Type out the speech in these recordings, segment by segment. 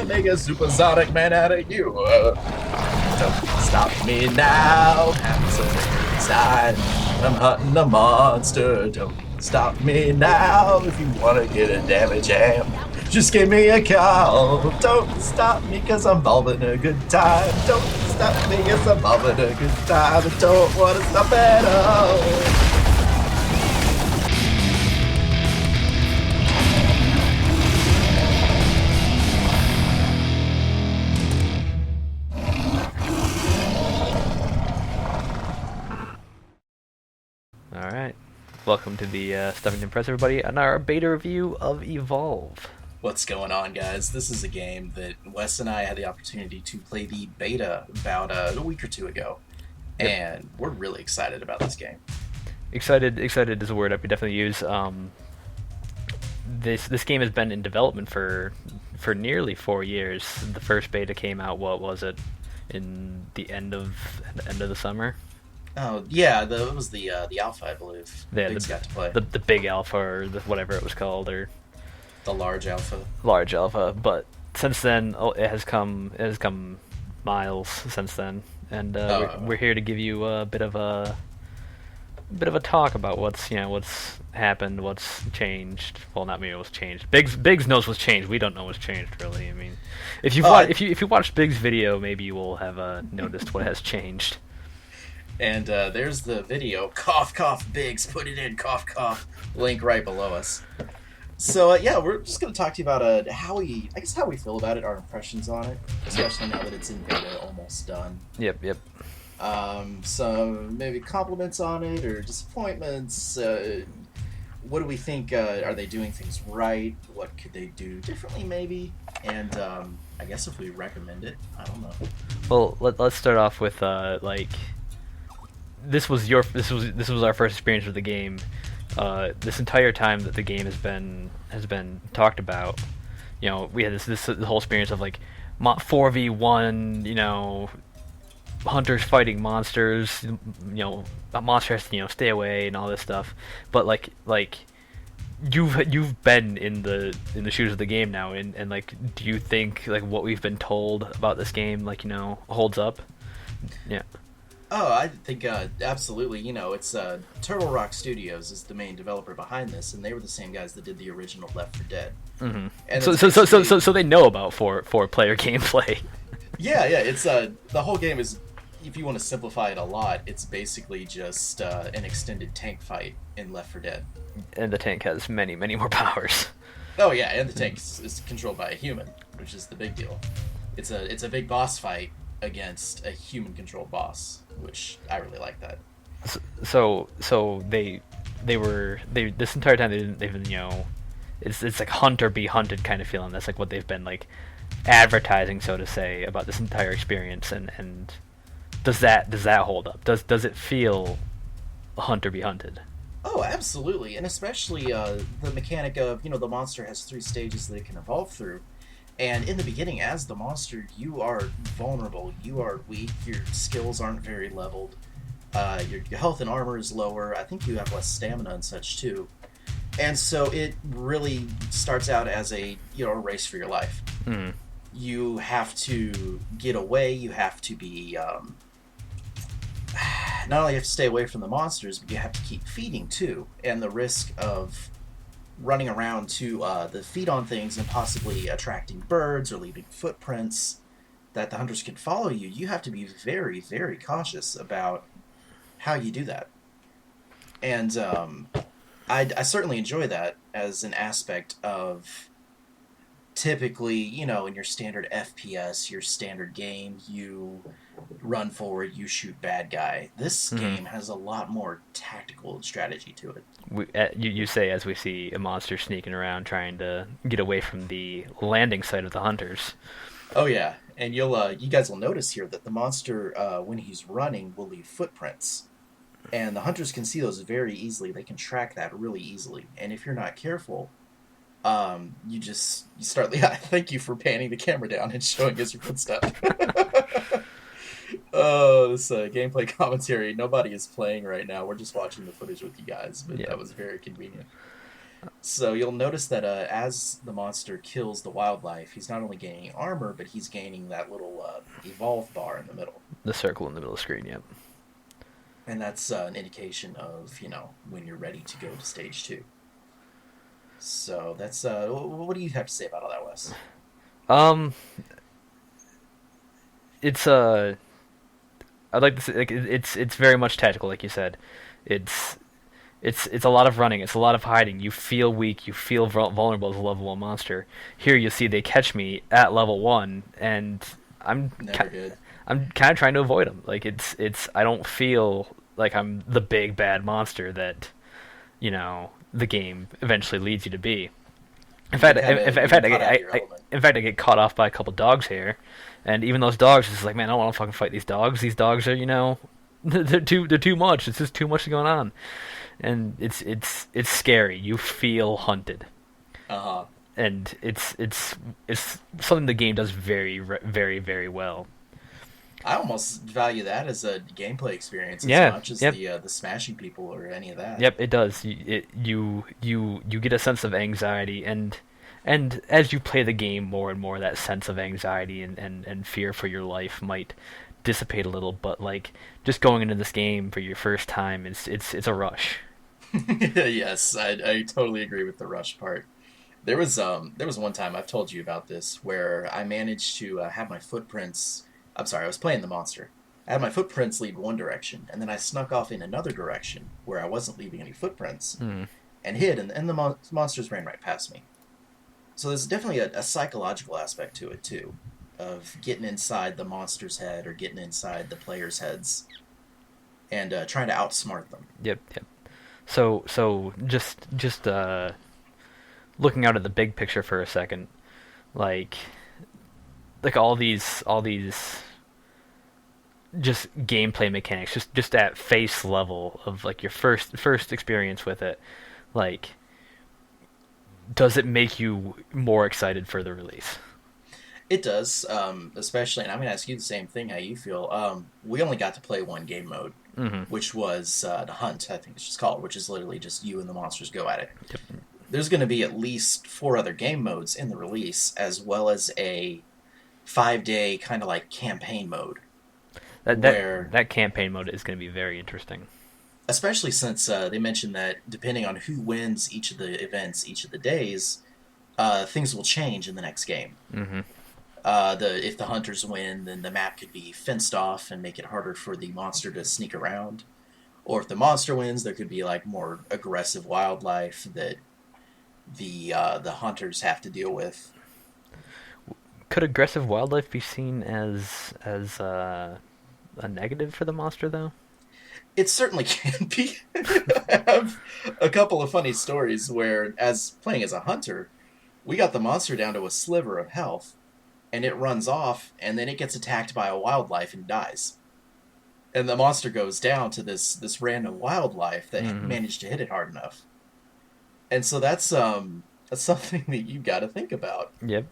gonna make a supersonic man out of you. Don't stop me now. Have some time. I'm hunting a monster. Don't stop me now. If you wanna get a damage jam, just give me a call. Don't stop me cause I'm having a good time. Don't stop me cause I'm having a good time. I don't wanna stop at all. Alright, welcome to the Stuffing to Impress Everybody and our beta review of Evolve. What's going on, guys? This is a game that Wes and I had the opportunity to play the beta about a week or two ago, and we're really excited about this game. Excited is a word I could definitely use. This game has been in development for nearly 4 years. The first beta came out, what was it, in the end of the summer? Oh yeah, it was the alpha, I believe. Yeah, Biggs got to play the big alpha or whatever it was called, or the large alpha. Large alpha. But since then, it has come miles since then, and we're here to give you a bit of a talk about what's happened, what's changed. Well, not maybe what's changed. Biggs knows what's changed. We don't know what's changed, really. I mean, if you watched Biggs' video, maybe you will have noticed what has changed. And there's the video. Cough, cough, Biggs. Put it in. Cough, cough. Link right below us. So yeah, we're just going to talk to you about how we feel about it, our impressions on it, especially now that it's in beta, almost done. Yep. Some maybe compliments on it or disappointments. What do we think? Are they doing things right? What could they do differently, maybe? And I guess if we recommend it, I don't know. Well, let's start off with this was our first experience with the game. This entire time that the game has been talked about, we had this whole experience of like 4v1, hunters fighting monsters, monsters has to stay away and all this stuff. But like you've been in the shoes of the game now, and like, do you think like what we've been told about this game holds up? Yeah. Oh, I think absolutely. It's Turtle Rock Studios is the main developer behind this, and they were the same guys that did the original Left 4 Dead. Mm-hmm. And so they know about four player gameplay. Yeah. It's the whole game is, if you want to simplify it a lot, it's basically just an extended tank fight in Left 4 Dead. And the tank has many more powers. Oh yeah, and the tank is controlled by a human, which is the big deal. It's a big boss fight against a human-controlled boss, which I really like that. So they this entire time they've been it's like hunt or be hunted kind of feeling. That's like what they've been like advertising, so to say, about this entire experience. And does that hold up? Does it feel hunt or be hunted? Oh, absolutely, and especially the mechanic of the monster has 3 stages that it can evolve through. And in the beginning, as the monster, you are vulnerable, you are weak, your skills aren't very leveled, your health and armor is lower, I think you have less stamina and such too. And so it really starts out as a race for your life. Mm. You have to get away, you have to be, not only have to stay away from the monsters, but you have to keep feeding too, and the risk of running around to feed on things and possibly attracting birds or leaving footprints that the hunters can follow you. You have to be very, very cautious about how you do that. And I certainly enjoy that as an aspect of typically, in your standard FPS, your standard game, you run forward, you shoot bad guy. This game has a lot more tactical strategy to it. You say as we see a monster sneaking around trying to get away from the landing site of the hunters. Oh yeah, and you guys will notice here that the monster, when he's running, will leave footprints. And the hunters can see those very easily. They can track that really easily. And if you're not careful, you start. Yeah, thank you for panning the camera down and showing us your footstep. Oh, this gameplay commentary. Nobody is playing right now. We're just watching the footage with you guys, but yeah. That was very convenient. So you'll notice that as the monster kills the wildlife, he's not only gaining armor, but he's gaining that little evolve bar in the middle. The circle in the middle of the screen, yep. And that's an indication of, when you're ready to go to stage two. So that's what do you have to say about all that, Wes? Um, it's I'd like to say, like, it's very much tactical, like you said. It's it's a lot of running. It's a lot of hiding. You feel weak. You feel vulnerable as a level one monster. Here, you see they catch me at level one, and I'm Never good. I'm kind of trying to avoid them. Like I don't feel like I'm the big bad monster that the game eventually leads you to be. In You can fact, kind of you can cut out your element. in fact, I get caught off by a couple dogs here, and even those dogs, it's like, man, I don't want to fucking fight these dogs. These dogs are, they're too much. It's just too much going on, and it's scary. You feel hunted, Uh huh. and it's something the game does very very very well. I almost value that as a gameplay experience as Yeah, much as yep, the smashing people or any of that. yep. It does. You get a sense of anxiety, and as you play the game more and more, that sense of anxiety and fear for your life might dissipate a little. But like just going into this game for your first time, it's a rush. Yes, I totally agree with the rush part. There was one time I've told you about this where I managed to have my footprints. I'm sorry, I was playing the monster. I had my footprints lead one direction, and then I snuck off in another direction where I wasn't leaving any footprints Hmm. and hid, and the monsters ran right past me. So there's definitely a psychological aspect to it too, of getting inside the monster's head or getting inside the players' heads and trying to outsmart them. Yep, yep. So just looking out at the big picture for a second, like all these just gameplay mechanics, just at face level of like your first experience with it, like does it make you more excited for the release? It does, especially, and I'm going to ask you the same thing, how you feel. We only got to play one game mode, Mm-hmm. which was the Hunt, I think it's just called, which is literally just you and the monsters go at it. Yep. There's going to be at least four other game modes in the release, as well as a 5-day kind of like campaign mode, That that where, that campaign mode is going to be very interesting. especially since they mentioned that depending on who wins each of the events, each of the days, things will change in the next game. Mm-hmm. The If the hunters win, then the map could be fenced off and make it harder for the monster to sneak around. Or if the monster wins, there could be like more aggressive wildlife that the hunters have to deal with. Could aggressive wildlife be seen as a negative for the monster though? It certainly can be. I have a couple of funny stories where, as playing as a hunter, we got the monster down to a sliver of health, and it runs off, and then it gets attacked by a wildlife and dies. And the monster goes down to this random wildlife that Mm-hmm. managed to hit it hard enough. And so that's something that you got to think about Yep.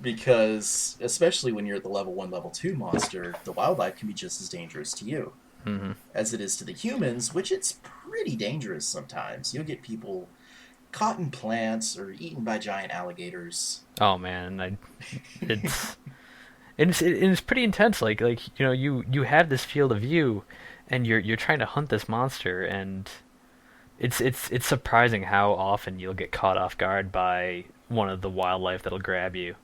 because especially when you're at the level 1 level 2 monster, the wildlife can be just as dangerous to you Mm-hmm. as it is to the humans, which it's pretty dangerous sometimes. You'll get people caught in plants or eaten by giant alligators. Oh man, it's it's pretty intense. Like you have this field of view, and you're trying to hunt this monster, and it's surprising how often you'll get caught off guard by one of the wildlife that'll grab you.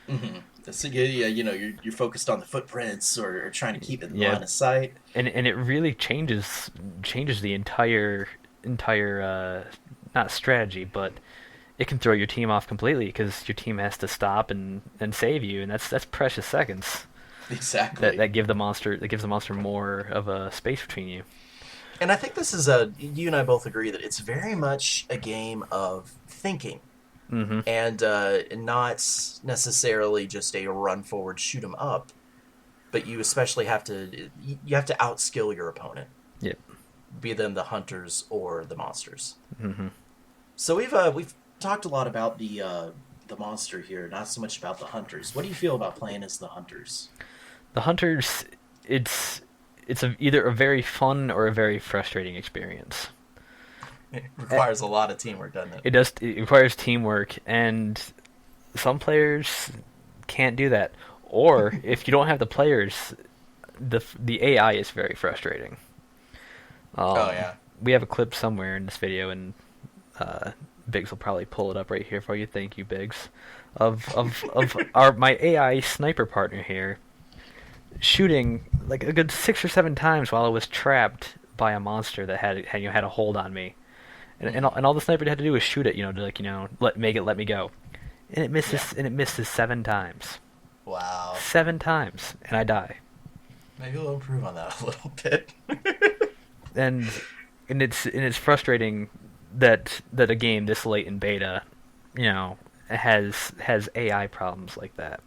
Mm-hmm. So yeah, you're focused on the footprints or trying to keep it in Yeah, line of sight. and it really changes the entire not strategy, but it can throw your team off completely because your team has to stop and save you, and that's precious seconds Exactly. that gives the monster more of a space between you. And I think this is a you and I both agree that it's very much a game of thinking Mm-hmm. and not necessarily just a run forward shoot 'em up, but you especially have to outskill your opponent, Yep. be them the hunters or the monsters. Mm-hmm. So we've talked a lot about the monster here, not so much about the hunters. What do you feel about playing as the hunters? The hunters, it's either a very fun or a very frustrating experience. It requires a lot of teamwork, doesn't it? It does. It requires teamwork, and some players can't do that. Or if you don't have the players, the AI is very frustrating. Oh Um, yeah. we have a clip somewhere in this video, and uh, Biggs will probably pull it up right here for you. Thank you, Biggs. Of our my AI sniper partner here shooting like a good 6 or 7 times while I was trapped by a monster that had a hold on me, and all the sniper had to do was shoot it, to like let me go, and Yeah. it misses 7 times, Wow. 7 times, and I die, Maybe we'll improve on that a little bit. and it's frustrating that a game this late in beta, has AI problems like that.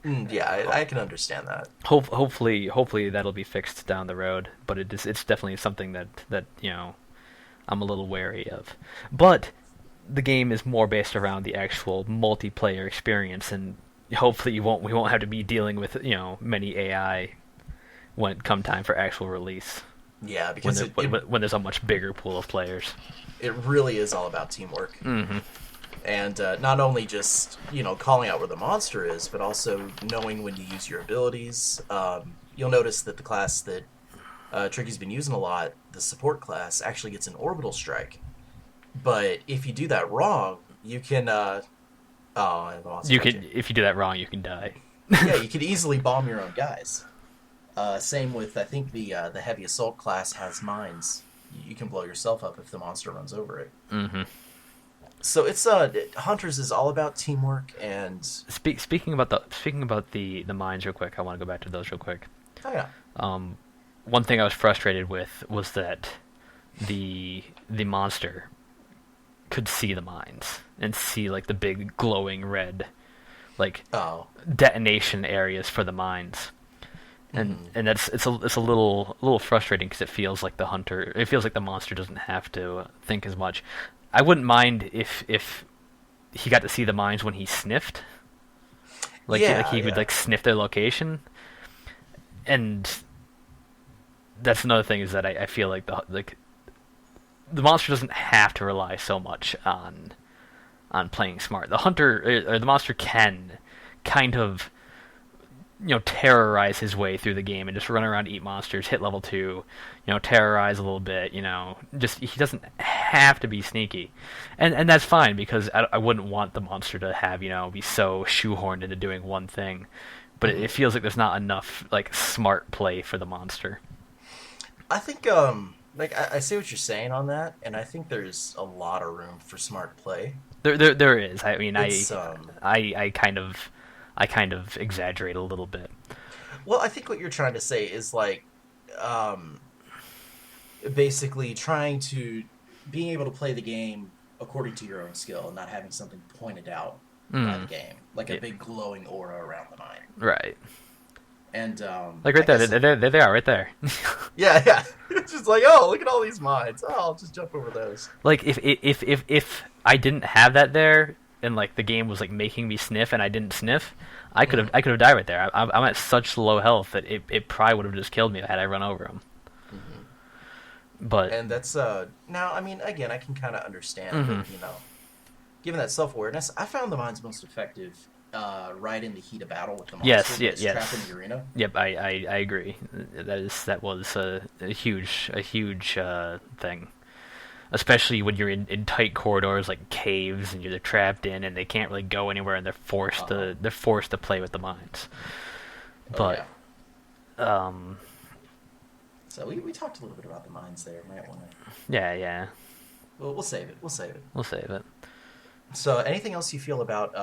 Yeah, I can understand that. Hopefully that'll be fixed down the road, but it's definitely something that I'm a little wary of. But the game is more based around the actual multiplayer experience, and hopefully we won't have to be dealing with many AI when it come time for actual release. Yeah, because When there's a much bigger pool of players. it really is all about teamwork. Mm-hmm. And not only just calling out where the monster is, but also knowing when to use your abilities. You'll notice that the class that Tricky's been using a lot, the support class, actually gets an orbital strike. But if you do that wrong, you can. The monster You got can if you do that wrong, you can die. Yeah, you could easily bomb your own guys. Same with, I think, the heavy assault class has mines. You can blow yourself up if the monster runs over it. Mm-hmm. So it's Hunters is all about teamwork and. Speaking about the mines real quick, I want to go back to those real quick. Oh yeah. One thing I was frustrated with was that the monster could see the mines and see like the big glowing red like Oh. detonation areas for the mines. And it's a little frustrating because it feels like the monster doesn't have to think as much. I wouldn't mind if he got to see the mines when he sniffed, he would like sniff their location, and that's another thing is that I feel like the monster doesn't have to rely so much on playing smart. The hunter or the monster can kind of terrorize his way through the game and just run around, eat monsters, hit level 2, terrorize a little bit, just he doesn't have to be sneaky, and that's fine because I wouldn't want the monster to have be so shoehorned into doing one thing, but it feels like there's not enough like smart play for the monster. I think I see what you're saying on that, and I think there's a lot of room for smart play. There is. I mean, It's, I kind of exaggerate a little bit. Well, I think what you're trying to say is basically trying to being able to play the game according to your own skill and not having something pointed out by the game, like a big glowing aura around the mine. Right. And like right there, there they are, right there. Yeah. It's just like, oh, look at all these mines. Oh, I'll just jump over those. Like if I didn't have that there, and like the game was like making me sniff and I didn't sniff, I could have died right there. I'm at such low health that it probably would have just killed me had I run over him. But and that's now I mean again I can kind of understand that given that self-awareness, I found the mines most effective right in the heat of battle with the monster. yes. Trapped in the arena. Yep, I agree. That was a huge thing. Especially when you're in tight corridors like caves and you're trapped in and they can't really go anywhere and they're forced to play with the mines. But so we talked a little bit about the mines there. Might want to. Yeah. Well, we'll save it. We'll save it. So, anything else you feel about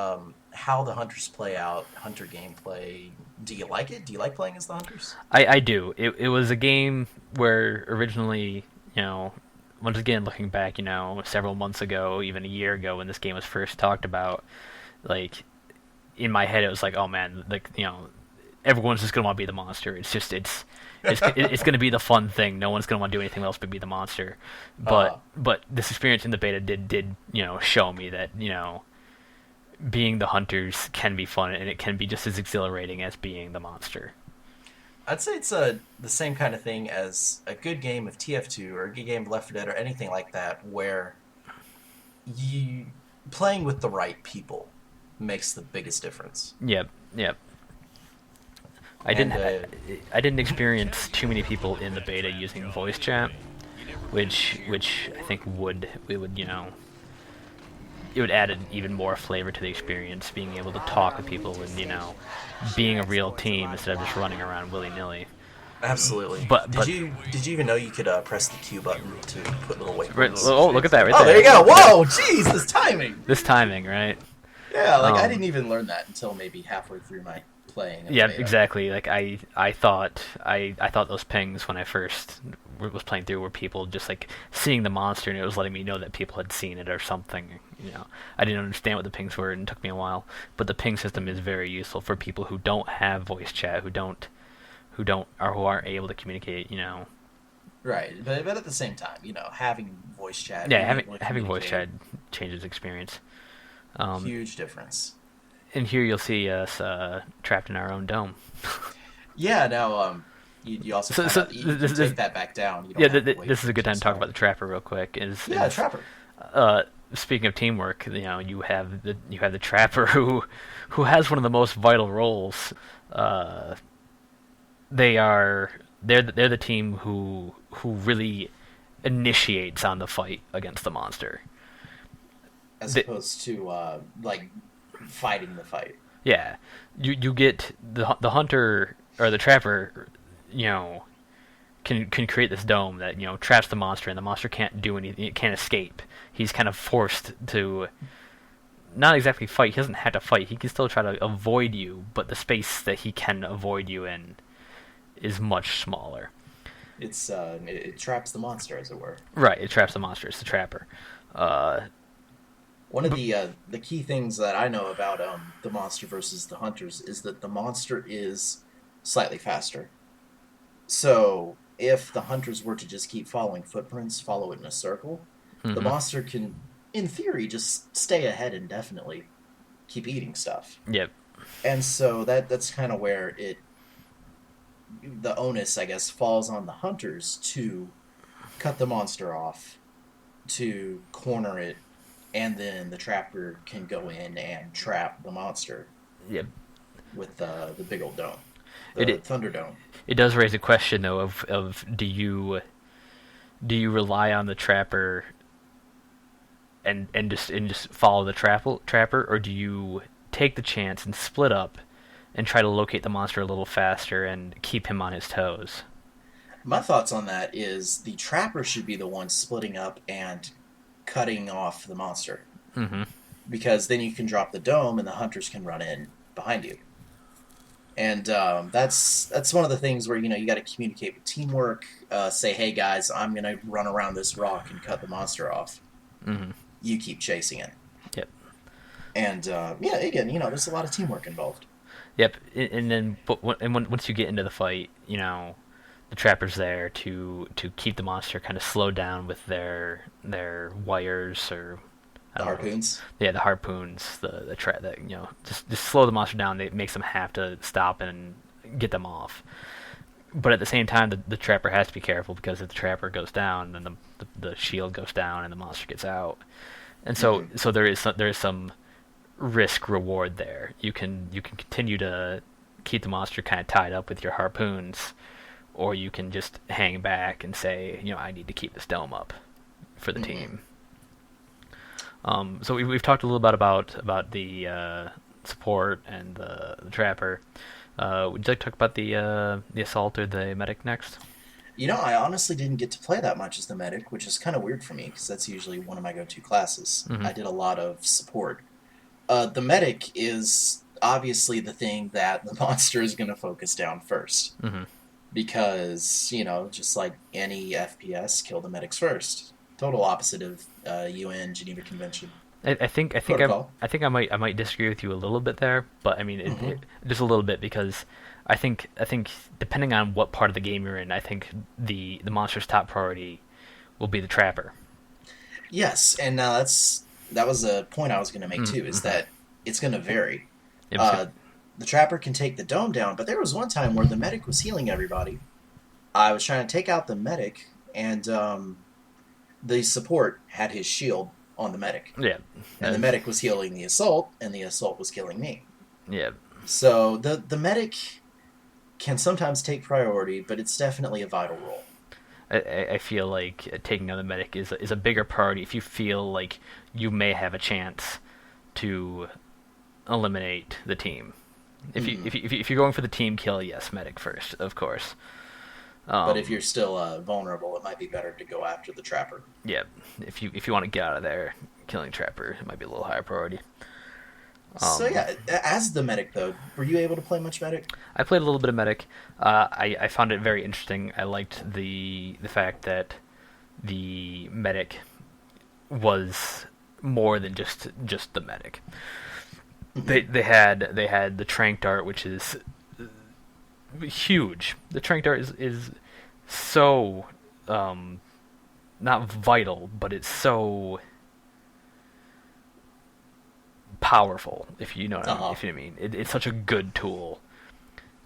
how the hunters play out, hunter gameplay? Do you like it? Do you like playing as the hunters? I do. It was a game where originally, once again, looking back, several months ago, even a year ago, when this game was first talked about, like, in my head, it was like, oh man, like, everyone's just gonna want to be the monster. It's going to be the fun thing. No one's going to want to do anything else but be the monster. But this experience in the beta did show me that being the hunters can be fun and it can be just as exhilarating as being the monster. I'd say it's the same kind of thing as a good game of TF2 or a good game of Left 4 Dead or anything like that, where you playing with the right people makes the biggest difference. Yep, yep. I didn't And I didn't experience too many people in the beta using voice chat, which I think would it would add even more flavor to the experience, being able to talk to people and being a real team instead of just running around willy nilly. absolutely. But Did you even know you could press the Q button to put little right, waypoints? oh, look at that right Oh, there. there you go. Whoa, jeez, this timing. This timing, right? Yeah, like I didn't even learn that until maybe halfway through my playing of the Yeah, beta. exactly. Like I thought those pings when I first was playing through were people just like seeing the monster and it was letting me know that people had seen it or something. I didn't understand what the pings were and it took me a while. But the ping system is very useful for people who don't have voice chat, who aren't able to communicate. Right, but at the same time, having voice chat, Yeah, being able to having voice chat communicate, changes experience. huge difference. And here you'll see us trapped in our own dome. Yeah, now you also So, find so out that you can this take that back down. You yeah, don't have to wait this is for a it good to time to talk expire. about the trapper real quick. Yeah, Trapper. Speaking of teamwork, you have the trapper who has one of the most vital roles. Uh, they're the team who really initiates on the fight against the monster. As They, opposed to like fighting the fight. yeah, you get the hunter or the trapper, you know, can create this dome that traps the monster, and the monster can't do anything. It can't escape. He's kind of forced to not exactly fight. He doesn't have to fight. He can still try to avoid you, but the space that he can avoid you in is much smaller. It traps the monster, as it were. Right, it traps the monster. It's the trapper. Uh, One of but the key things that I know about the monster versus the hunters is that the monster is slightly faster. So if the hunters were to just keep following footprints, follow it in a circle, the hmm monster can, in theory, just stay ahead indefinitely, keep eating stuff. Yep. And so that's kind of where the onus, I guess, falls on the hunters to cut the monster off, to corner it, and then the trapper can go in and trap the monster Yep. with the big old dome, the It thunder dome. it does raise a question though of do you rely on the trapper and just follow the trapper, or do you take the chance and split up and try to locate the monster a little faster and keep him on his toes? My thoughts on that is the trapper should be the one splitting up and cutting off the monster, Mm-hmm. because then you can drop the dome and the hunters can run in behind you. And that's one of the things where you got to communicate with teamwork. Say, hey guys, I'm gonna run around this rock and cut the monster off. Mm-hmm. You keep chasing it. Yep. And yeah, again, there's a lot of teamwork involved. Yep. And then once you get into the fight, the trapper's there to keep the monster kind of slowed down with their wires or I The don't know. harpoons. Yeah, the harpoons, the trap that just slow the monster down. It makes them have to stop and get them off. But at the same time, the trapper has to be careful because if the trapper goes down, then the shield goes down and the monster gets out. And so Mm-hmm. so there is some risk reward there. You can continue to keep the monster kind of tied up with your harpoons, or you can just hang back and say, I need to keep this dome up for the Mm-hmm. team. So we've talked a little bit about the support and the trapper. Would you like to talk about the assault or the medic next? I honestly didn't get to play that much as the medic, which is kind of weird for me because that's usually one of my go-to classes. Mm-hmm. I did a lot of support. The medic is obviously the thing that the monster is going to focus down first Mm-hmm. because, just like any FPS, kill the medics first. Total opposite of UN Geneva Convention protocol. I think I might disagree with you a little bit there, but I mean Hmm. just a little bit because I think depending on what part of the game you're in, I think the monster's top priority will be the trapper. Yes, and that was a point I was going to make too, is Mm-hmm. that it's going to vary. It was Uh, good. the trapper can take the dome down, but there was one time where the medic was healing everybody. I was trying to take out the medic, and the support had his shield on the medic, Yeah. and the medic was healing the assault, and the assault was killing me. Yeah. So the medic can sometimes take priority, but it's definitely a vital role. I feel like taking on the medic is a bigger priority if you feel like you may have a chance to eliminate the team. If you're going for the team kill, yes, medic first, of course. But if you're still vulnerable, it might be better to go after the trapper. Yeah, if you want to get out of there, killing trapper it might be a little higher priority. So yeah, as the medic though, were you able to play much medic? I played a little bit of medic. I found it very interesting. I liked the fact that the medic was more than just the medic. They had the trank dart, which is huge. The trank dart is so not vital, but it's so powerful. If you know what I mean. If you know what I mean, it's such a good tool.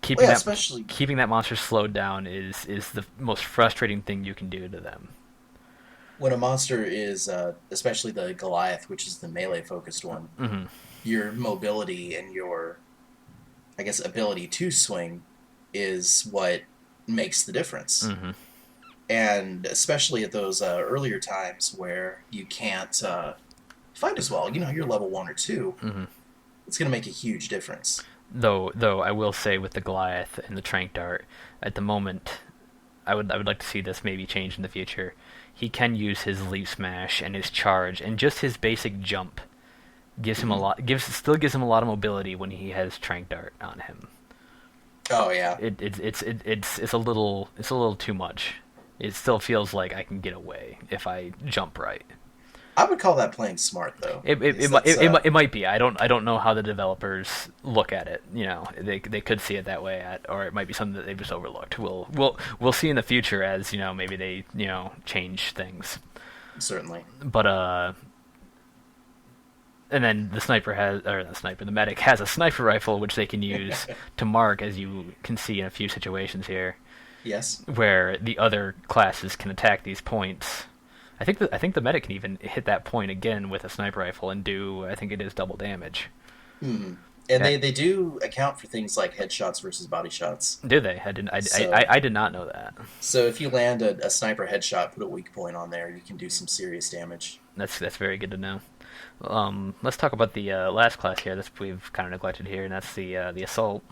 Keeping that monster slowed down is the most frustrating thing you can do to them. When a monster is, especially the Goliath, which is the melee focused one, Mm-hmm. your mobility and your, I guess, ability to swing is what makes the difference. Mm-hmm. And especially at those earlier times where you can't fight as well, you're level 1 or 2, Mm-hmm. it's going to make a huge difference. Though I will say with the Goliath and the Trank Dart, at the moment, I would like to see this maybe change in the future. He can use his leap smash and his charge and just his basic jump gives him a lot. Still gives him a lot of mobility when he has Trank Dart on him. Oh yeah, It's a little too much. It still feels like I can get away if I jump right. I would call that playing smart, though. It might be. I don't know how the developers look at it. They could see it that way, or it might be something that they've just overlooked. We'll see in the future as maybe they change things. Certainly. But and then the medic has a sniper rifle which they can use to mark, as you can see in a few situations here. Yes. Where the other classes can attack these points. I think the medic can even hit that point again with a sniper rifle and do, I think it is, double damage. Hmm. And they do account for things like headshots versus body shots. Do they? I did not know that. So if you land a sniper headshot, put a weak point on there, you can do some serious damage. That's very good to know. Let's talk about the last class here that we've kind of neglected here, and that's the assault.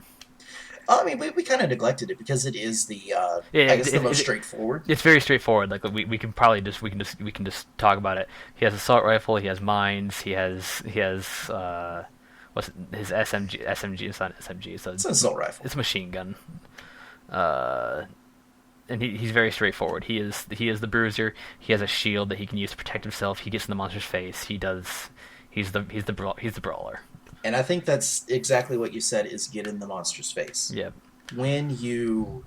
I mean, we kind of neglected it because it is the the most straightforward. It's very straightforward. Like we can probably we can just talk about it. He has assault rifle. He has mines. He has what's his SMG? SMG. It's not SMG. So it's an assault rifle. It's a machine gun. And he's very straightforward. He is the bruiser. He has a shield that he can use to protect himself. He gets in the monster's face. He's the brawler. And I think that's exactly what you said, is get in the monster's face. Yep. When you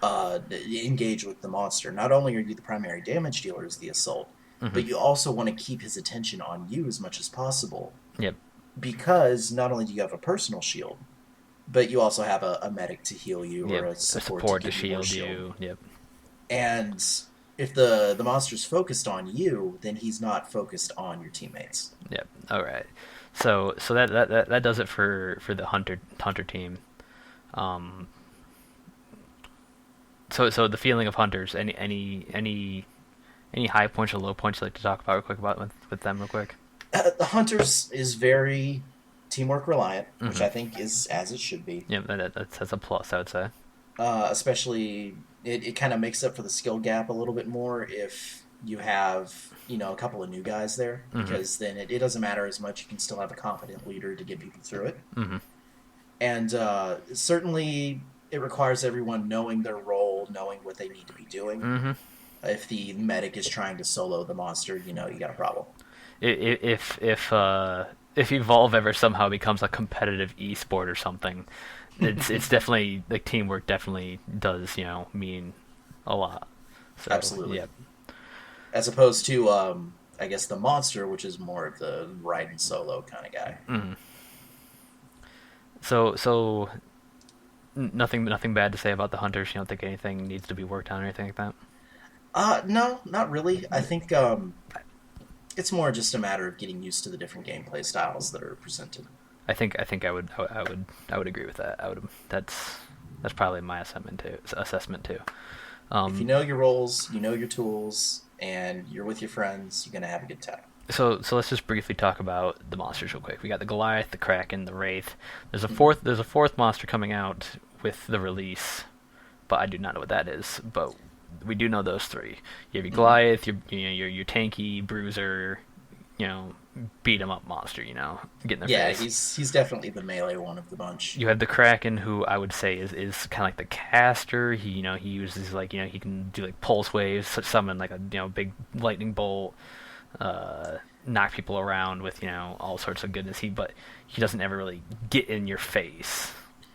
engage with the monster, not only are you the primary damage dealer as the assault, Mm-hmm. but you also want to keep his attention on you as much as possible. Yep. Because not only do you have a personal shield, but you also have a medic to heal you, yep. or a support to shield you. Yep. And if the monster's focused on you, then he's not focused on your teammates. Yep. All right. So that does it for the hunter team. So the feeling of hunters. Any high points or low points you'd like to talk about real quick with them real quick? The hunters is very teamwork reliant, Mm-hmm. which I think is as it should be. Yeah, that's a plus, I would say. Especially it kind of makes up for the skill gap a little bit more if you have a couple of new guys there, because then it doesn't matter as much. You can still have a competent leader to get people through it. Mm-hmm. And certainly it requires everyone knowing their role, knowing what they need to be doing. Mm-hmm. If the medic is trying to solo the monster, you got a problem. If Evolve ever somehow becomes a competitive esport or something, it's definitely, like, teamwork definitely does mean a lot. So, absolutely. Yep. As opposed to I guess the monster, which is more of the ride and solo kind of guy. Mm-hmm. So nothing bad to say about the hunters. You don't think anything needs to be worked on or anything like that? No, not really. I think it's more just a matter of getting used to the different gameplay styles that are presented. I would agree with that. That's probably my assessment too. If you Um, know your roles, you know your tools, and you're with your friends, you're gonna have a good time. so let's just briefly talk about the monsters real quick. We got the Goliath, the Kraken, the Wraith. Mhm. There's a fourth monster coming out with the release, but I do not know what that is. But we do know those three. You have your Mhm. Goliath, your tanky bruiser, you know, beat 'em up monster. Get in their Yeah, face. he's definitely the melee one of the bunch. You have the Kraken, who I would say is kind of like the caster. He uses like he can do like pulse waves, summon like a big lightning bolt, knock people around with all sorts of goodness. But he doesn't ever really get in your face.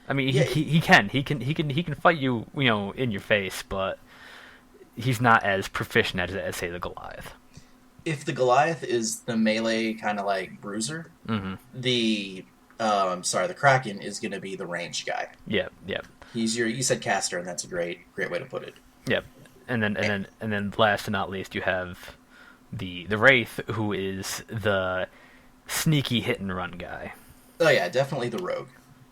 I mean, Yeah, he can fight you in your face, but he's not as proficient as say the Goliath. if the Goliath is the melee kind of like bruiser, Mm-hmm. the sorry, the Kraken is gonna be the range guy. Yep. Yep. He's your you said caster, and that's a great way to put it. Yep. Eh, And then last and not least, you have the Wraith, who is the sneaky hit and run guy. oh yeah, definitely the rogue.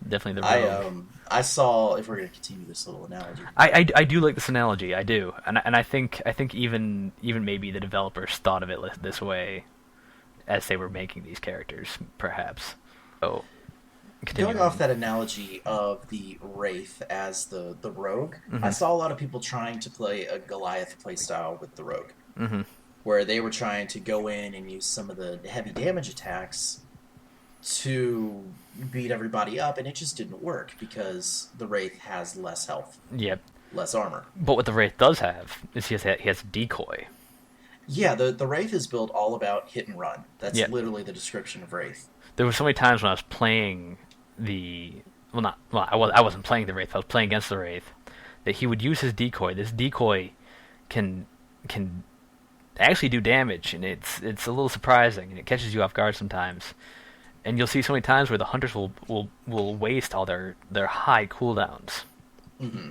Definitely the I rogue. I saw if we're gonna continue this little analogy. I do like this analogy. I do, and I think even maybe the developers thought of it this way as they were making these characters, perhaps. So Going off continuing. that analogy of the Wraith as the rogue, I Hmm. saw a lot of people trying to play a Goliath playstyle with the rogue, Hmm. where they were trying to go in and use some of the heavy damage attacks to beat everybody up, and it just didn't work because the Wraith has less health, Yep. less armor. But what the Wraith does have is he has a decoy. Yeah, the Wraith is built all about hit and run. That's Yep. literally the description of Wraith. There were so many times when I was playing the I wasn't playing the Wraith. I was playing against the Wraith. That he would use his decoy. This decoy can can actually do damage, and it's a little surprising, and it catches you off guard sometimes. And you'll see so many times where the hunters will waste all their high cooldowns. Hmm.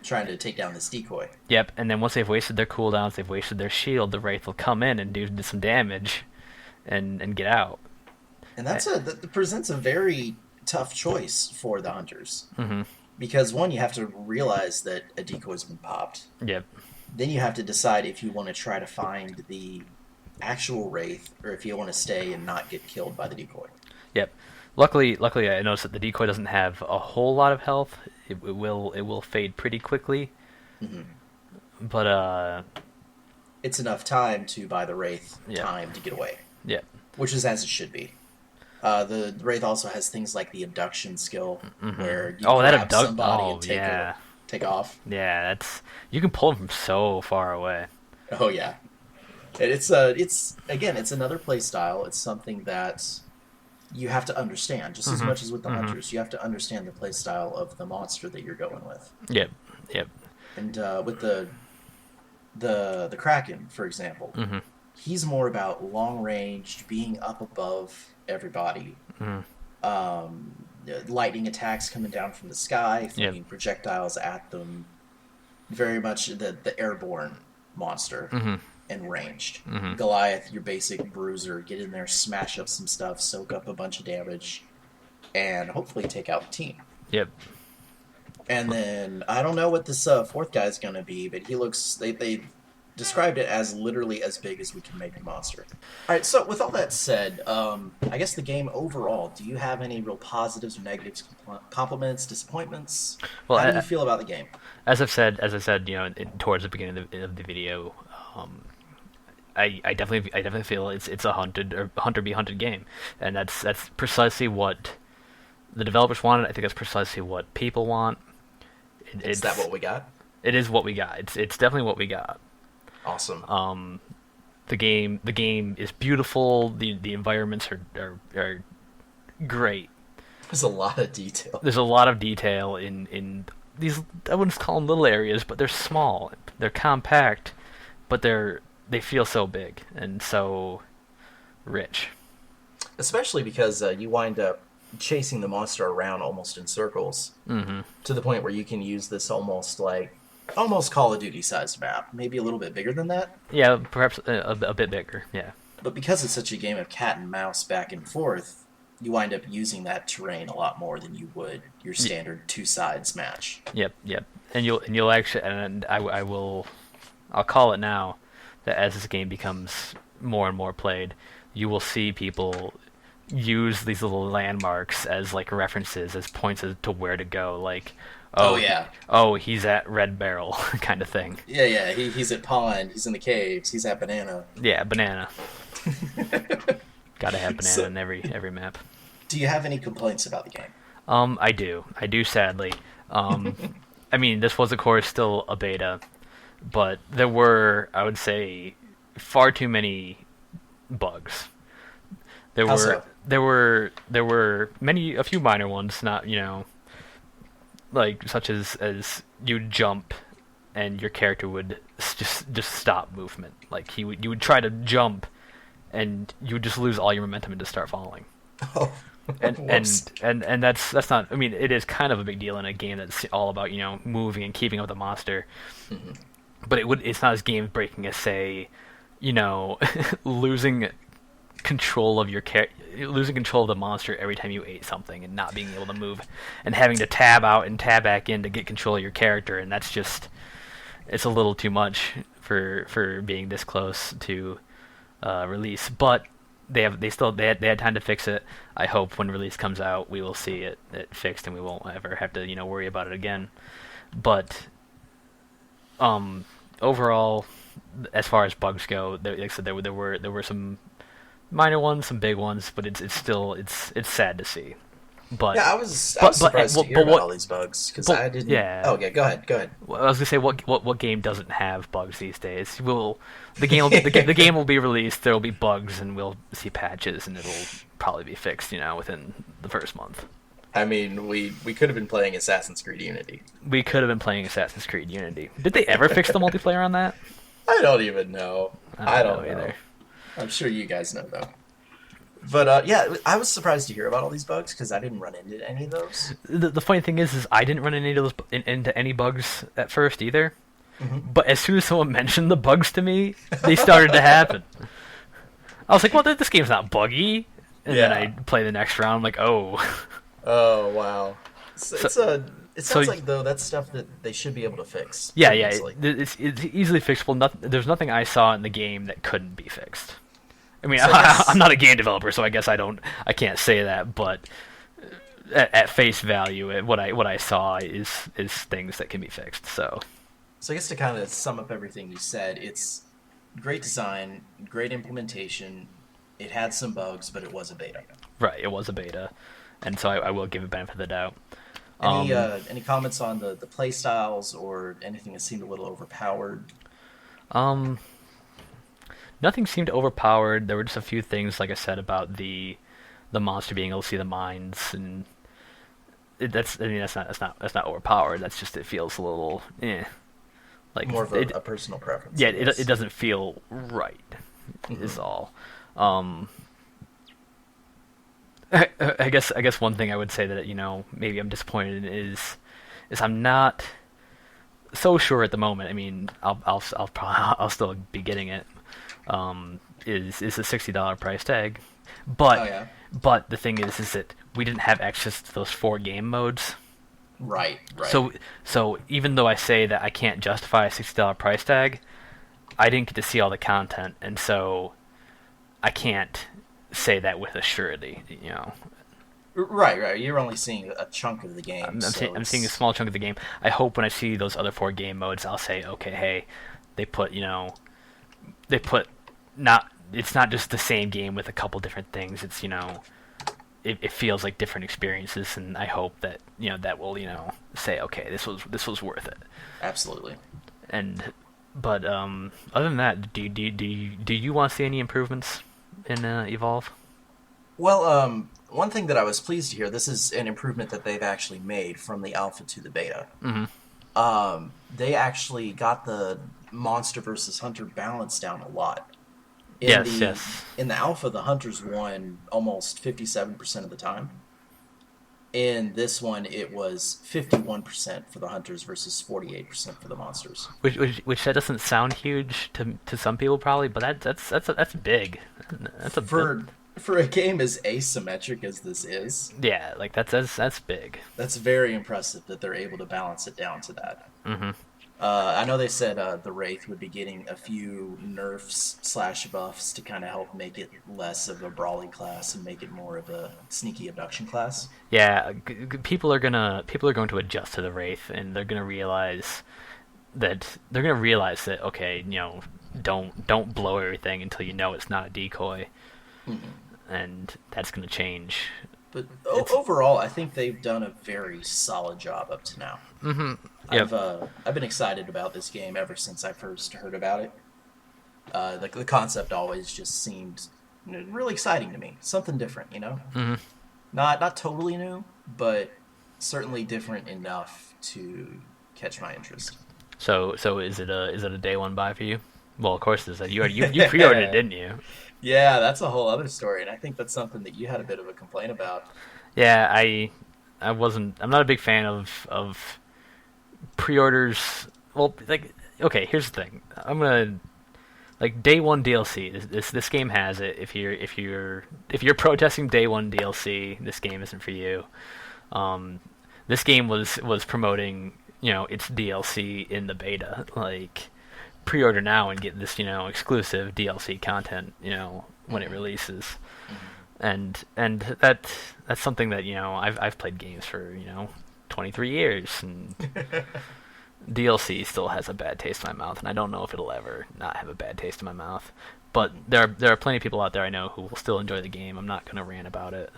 Trying to take down this decoy. Yep, and then once they've wasted their cooldowns, they've wasted their shield. The Wraith will come in and do some damage, and get out. And that presents a very tough choice for the hunters. Mm-hmm. Because one, you have to realize that a decoy's been popped. Yep. Then you have to decide if you want to try to find the actual wraith or if you want to stay and not get killed by the decoy. Yep. Luckily, I noticed that the decoy doesn't have a whole lot of health. It will fade pretty quickly. Hmm. But It's enough time to buy the wraith yeah, time to get away, yeah. which is as it should be. The wraith also has things like the abduction skill, Hmm. where you Oh, that grab abduct. somebody Oh, and yeah, take off. yeah. That's you can pull him from so far away. Oh yeah, and it's again, it's another play style. It's something that you have to understand just as Hmm. much as with the Hmm. hunters. You have to understand the play style of the monster that you're going with. Yep, yep. And with the Kraken, for example, Hmm. he's more about long range, being up above everybody. Hmm. Lightning attacks coming down from the sky, Yep. flinging projectiles at them. Very much the airborne monster Hmm. and ranged. Hmm. Goliath, your basic bruiser, get in there, smash up some stuff, soak up a bunch of damage, and hopefully take out the team. Yep. And then I don't know what this fourth guy is going to be, but he looks. They described it as literally as big as we can make a monster. All right. So with all that said, I guess the game overall. Do you have any real positives or negatives, compliments, disappointments? Well, How do you feel about the game? as I said, towards the beginning of the video, um, I definitely feel it's a hunted or hunter be hunted game, and that's precisely what the developers wanted. I think that's precisely what people want. Is that what we got? It is what we got. It's definitely what we got. Awesome. The game is beautiful. The environments are great. There's a lot of detail. There's a lot of detail in these. I wouldn't call them little areas, but they're small. They're compact, but they feel so big and so rich. Especially because you wind up chasing the monster around almost in circles Mm-hmm. to the point where you can use this almost Call of Duty sized map, maybe a little bit bigger than that. Yeah, perhaps a bit bigger. Yeah. But because it's such a game of cat and mouse back and forth, you wind up using that terrain a lot more than you would your standard two sides match. Yep, yep. And you'll actually, and I'll call it now, that as this game becomes more and more played, you will see people use these little landmarks as like references, as points as to where to go. Like, Oh oh, yeah, he's at Red Barrel, kind of thing. yeah. He's at Pond. He's in the caves. He's at Banana. Yeah, banana. Gotta have banana So, in every map. do you have any complaints about the game? I do. I do, sadly. Um, I mean, this was, of course, still a beta, but there were, I would say, far too many bugs. There How were so? a few minor ones, not, like such as you jump and your character would just stop movement. Like you would try to jump and you would just lose all your momentum and just start falling. Oh, and whoops. and and that's not. I mean, it is kind of a big deal in a game that's all about moving and keeping up with the monster. Mhm. But it's not as game breaking as, say, losing control of losing control of the monster every time you ate something and not being able to move and having to tab out and tab back in to get control of your character, and that's just, it's a little too much for being this close to release. But they had time to fix it. I hope when release comes out we will see it fixed and we won't ever have to worry about it again. But overall, as far as bugs go, like I said, there were some minor ones, some big ones, but it's still it's sad to see. But Yeah, I was surprised to hear about all these bugs because but I didn't. yeah, Oh, okay, go ahead, go ahead. I was gonna say, what game doesn't have bugs these days? The game will be released. There will be bugs, and we'll see patches, and it'll probably be fixed, within the first month. I mean, we could have been playing Assassin's Creed Unity. We could have been playing Assassin's Creed Unity. Did they ever fix the multiplayer on that? I don't even know. I don't know. Either. I'm sure you guys know though. But yeah, I was surprised to hear about all these bugs because I didn't run into any of those. The funny thing is I didn't run into any bugs at first either. Mm-hmm. But as soon as someone mentioned the bugs to me, they started to happen. I was like, well, this game's not buggy. And then I play the next round, I'm like, oh. Oh wow. It so sounds like though that's stuff that they should be able to fix. Yeah, pretty yeah, easily. it's easily fixable. There's nothing I saw in the game that couldn't be fixed. I mean, So I guess- I'm not a game developer, so I guess I can't say that. But at face value, what I saw is things that can be fixed. So So I guess to kind of sum up everything you said, it's great design, great implementation. It had some bugs, but it was a beta. right, it was a beta, and so I will give it benefit of the doubt. Any comments on the play styles or anything that seemed a little overpowered? Um, Nothing seemed overpowered. There were just a few things, like I said, about the monster being able to see the minds, and that's not overpowered. That's just, it feels a little like More of a personal preference. yeah, I guess. it doesn't feel right. Is all. Um, I guess one thing I would say that maybe I'm disappointed in is I'm not so sure at the moment. I mean, I'll probably I'll still be getting it. Is a $60 price tag, but Oh yeah. but the thing is that we didn't have access to those 4 game modes. Right. So even though I say that I can't justify a $60 price tag, I didn't get to see all the content, and so I can't say that with a surety. Right. You're only seeing a chunk of the game. I'm seeing a small chunk of the game. I hope when I see those other 4 game modes, I'll say, okay, hey, they put not. It's not just the same game with a couple different things. It's it feels like different experiences, and I hope that that will say, okay, this was worth it. Absolutely. And but other than that, do you want to see any improvements in Evolve? Well, one thing that I was pleased to hear, this is an improvement that they've actually made from the alpha to the beta. They actually got the monster versus hunter balance down a lot. Yes. In the alpha, the hunters won almost 57% of the time. In this one, it was 51% for the hunters versus 48% for the monsters. Which that doesn't sound huge to some people probably, but that's big. That's a that, For a game as asymmetric as this is, yeah, like that's big. that's very impressive that they're able to balance it down to that. Hmm. I know they said the Wraith would be getting a few nerfs slash buffs to kind of help make it less of a brawly class and make it more of a sneaky abduction class. Yeah, people are going to adjust to the Wraith, and they're gonna realize that okay, don't blow everything until you know it's not a decoy, Mm-hmm. and that's gonna change. But It's overall, I think they've done a very solid job up to now. hmm Yep. I've been excited about this game ever since I first heard about it. The concept always just seemed really exciting to me. Something different, you know. hmm Not totally new, but certainly different enough to catch my interest. So is it a day one buy for you? Well, of course it is. You pre-ordered it, didn't you? Yeah, that's a whole other story, and I think that's something that you had a bit of a complaint about. Yeah, I wasn't. I'm not a big fan of pre-orders. Well, like, okay, here's the thing. I'm gonna like day one DLC. This game has it. If you're protesting day one DLC, this game isn't for you. Um, this game was promoting its DLC in the beta. Like, pre-order now and get this exclusive DLC content when it Mm-hmm. releases. Mm-hmm. And that's something that I've played games for 23 years, and DLC still has a bad taste in my mouth, and I don't know if it'll ever not have a bad taste in my mouth. But there are plenty of people out there I know who will still enjoy the game. I'm not gonna rant about it.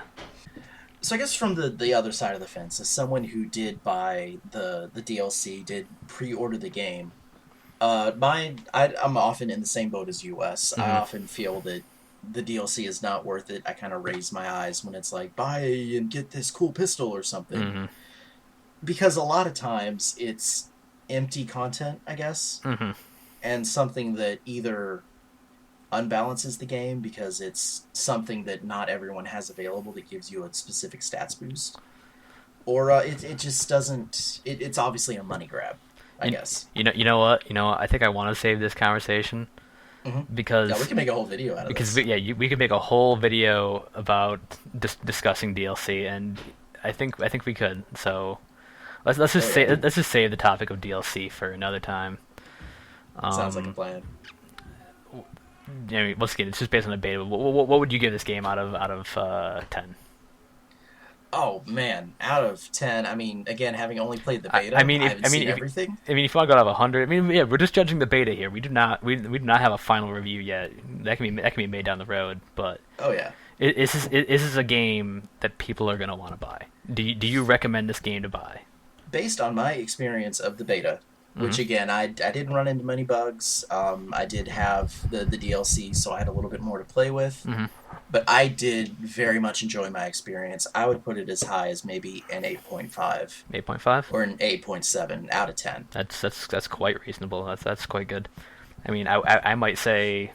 So I guess from the other side of the fence, as someone who did buy the DLC, did pre-order the game, I'm often in the same boat as US. I Hmm. often feel that the DLC is not worth it. I kind of raise my eyes when it's like buy and get this cool pistol or something, Hmm. because a lot of times it's empty content, I guess, Hmm. and something that either unbalances the game because it's something that not everyone has available that gives you a specific stats boost, or it just doesn't. It's obviously a money grab, I You, guess. you know what? I think I want to save this conversation Hmm. Yeah, we because can make a whole video out of because this. yeah, we could make a whole video about discussing DLC, and I think we could. So let's Oh just yeah, say let's just save the topic of DLC for another time. sounds like a Um, plan. once again, it's just based on the beta. What would you give this game out of 10? Oh man, out of 10. I mean, again, having only played the I, I beta, mean, I if haven't I mean seen if everything. I mean if you want to go out of 100, I mean yeah, we're just judging the beta here. We do not have a final review yet. That can be made down the road, but Oh yeah. is this a game that people are gonna want to buy? Do you recommend this game to buy? Based on my experience of the beta, which Hmm. again, I didn't run into many bugs. I did have the DLC, so I had a little bit more to play with. Hmm. But I did very much enjoy my experience. I would put it as high as maybe an 8.5 8.5. or an 8.7 out of 10. That's quite reasonable. That's quite good. I mean, I might say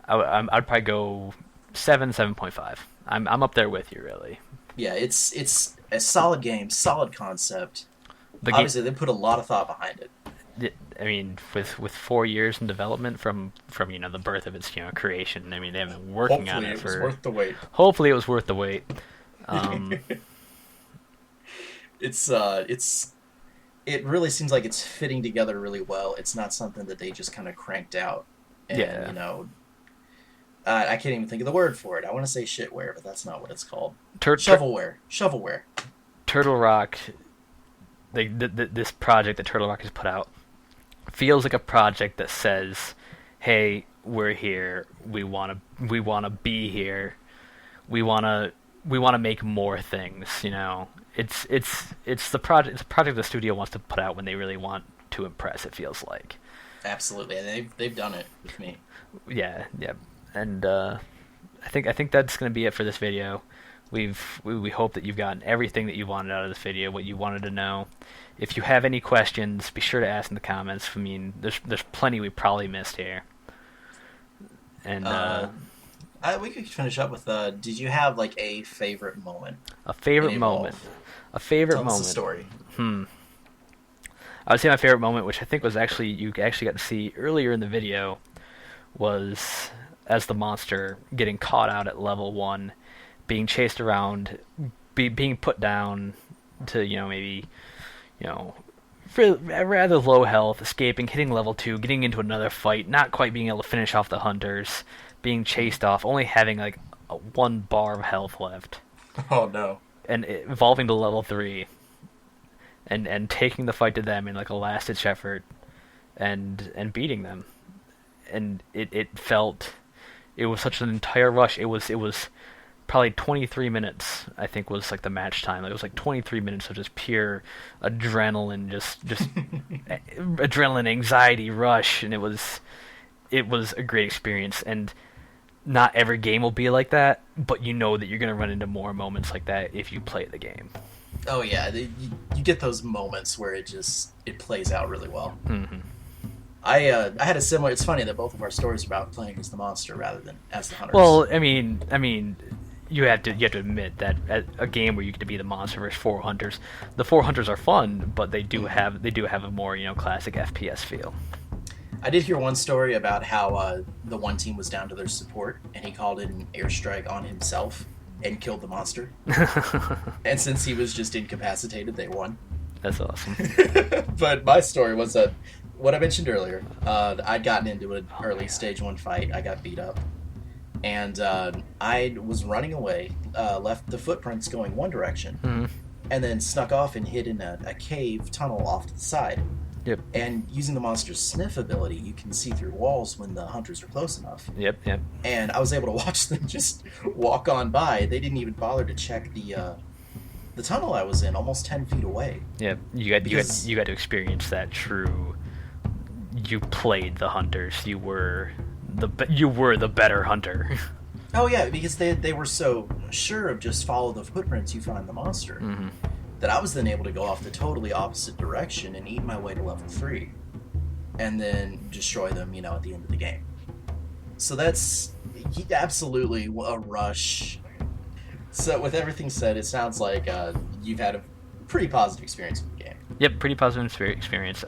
I'd probably go 7.5. I'm up there with you really. Yeah, it's a solid game, solid concept. The game. Obviously, they put a lot of thought behind it. I mean, with 4 years in development from the birth of its creation. I mean, they have been working on Hopefully, it it was for. worth the wait. Hopefully, it was worth the wait. Um, It's it really seems like it's fitting together really well. It's not something that they just kind of cranked out, and yeah, I can't even think of the word for it. I want to say shitware, but that's not what it's called. Tur- Tur- Shovelware. Turtle Rock. This project that Turtle Rock has put out feels like a project that says, "Hey, we're here. We want to be here. We want to make more things." It's the project. It's a project the studio wants to put out when they really want to impress. It feels like. Absolutely, and they've done it with me. Yeah, yeah, and I think that's gonna be it for this video. We hope that you've gotten everything that you wanted out of this video, what you wanted to know. If you have any questions, be sure to ask in the comments. I mean, there's plenty we probably missed here. And Uh, we could finish up with. Did you have like a favorite moment a in favorite moment. Evolve? A favorite Tell us the moment. story. I would say my favorite moment, which I think was actually you actually got to see earlier in the video, was as the monster getting caught out at level 1, being chased around, being put down to maybe rather low health, escaping, hitting level 2, getting into another fight, not quite being able to finish off the hunters, being chased off, only having like 1 bar of health left, Oh no. and evolving to level 3, and taking the fight to them in like a last ditch effort, and beating them, and it was such an entire rush. It was probably 23 minutes, I think, was like the match time. It was like 23 minutes of just pure adrenaline, just adrenaline, anxiety, rush, and it was a great experience. And not every game will be like that, but you know that you're going to run into more moments like that if you play the game. Oh yeah, you get those moments where it plays out really well. Mm-hmm. I had a similar. It's funny that both of our stories are about playing as the monster rather than as the hunters. Well, I mean, you have to admit that at a game where you get to be the monster versus 4 hunters, the 4 hunters are fun, but they do have a more classic FPS feel. I did hear one story about how the one team was down to their support, and he called in an airstrike on himself and killed the monster. And since he was just incapacitated, they won. That's awesome. But my story was that what I mentioned earlier. I'd gotten into an early stage 1 fight. I got beat up. And I was running away, left the footprints going one direction, and then snuck off and hid in a cave tunnel off to the side. Yep. And using the monster's sniff ability, you can see through walls when the hunters are close enough. Yep. And I was able to watch them just walk on by. They didn't even bother to check the tunnel I was in, almost 10 feet away. Yep. You got to experience that true. You played the hunters. You were the better hunter. Oh yeah, because they were so sure of just follow the footprints, you find the monster, that I was then able to go off the totally opposite direction and eat my way to level 3, and then destroy them, at the end of the game. So that's absolutely a rush. So with everything said, it sounds like you've had a pretty positive experience with the game. Yep, pretty positive experience.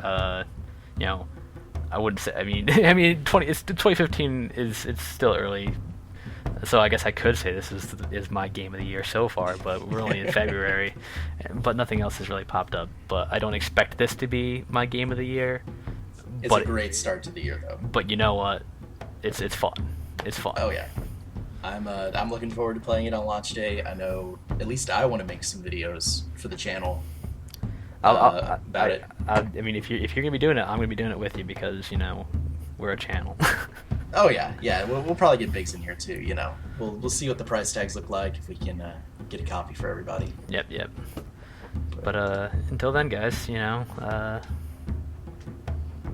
I wouldn't say. I mean, 2015 it's still early, so I guess I could say this is my game of the year so far. But we're only in February, but nothing else has really popped up. But I don't expect this to be my game of the year. It's a great start to the year, though. But you know what? It's fun. It's fun. Oh yeah, I'm looking forward to playing it on launch day. I know at least I want to make some videos for the channel. About it. I mean, if you're gonna be doing it, I'm gonna be doing it with you because we're a channel. Oh yeah. We'll probably get Biggs in here too. We'll see what the price tags look like if we can get a copy for everybody. Yep. But until then, guys,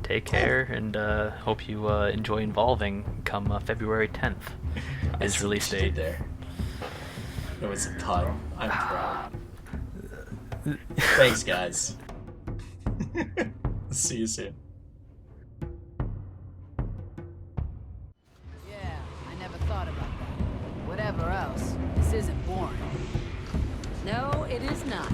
take care and hope you enjoy Involving come February 10th. Is release date. There. It was a pun. I'm proud. Thanks, guys. See you soon. Yeah, I never thought about that. Whatever else, this isn't boring. No, it is not.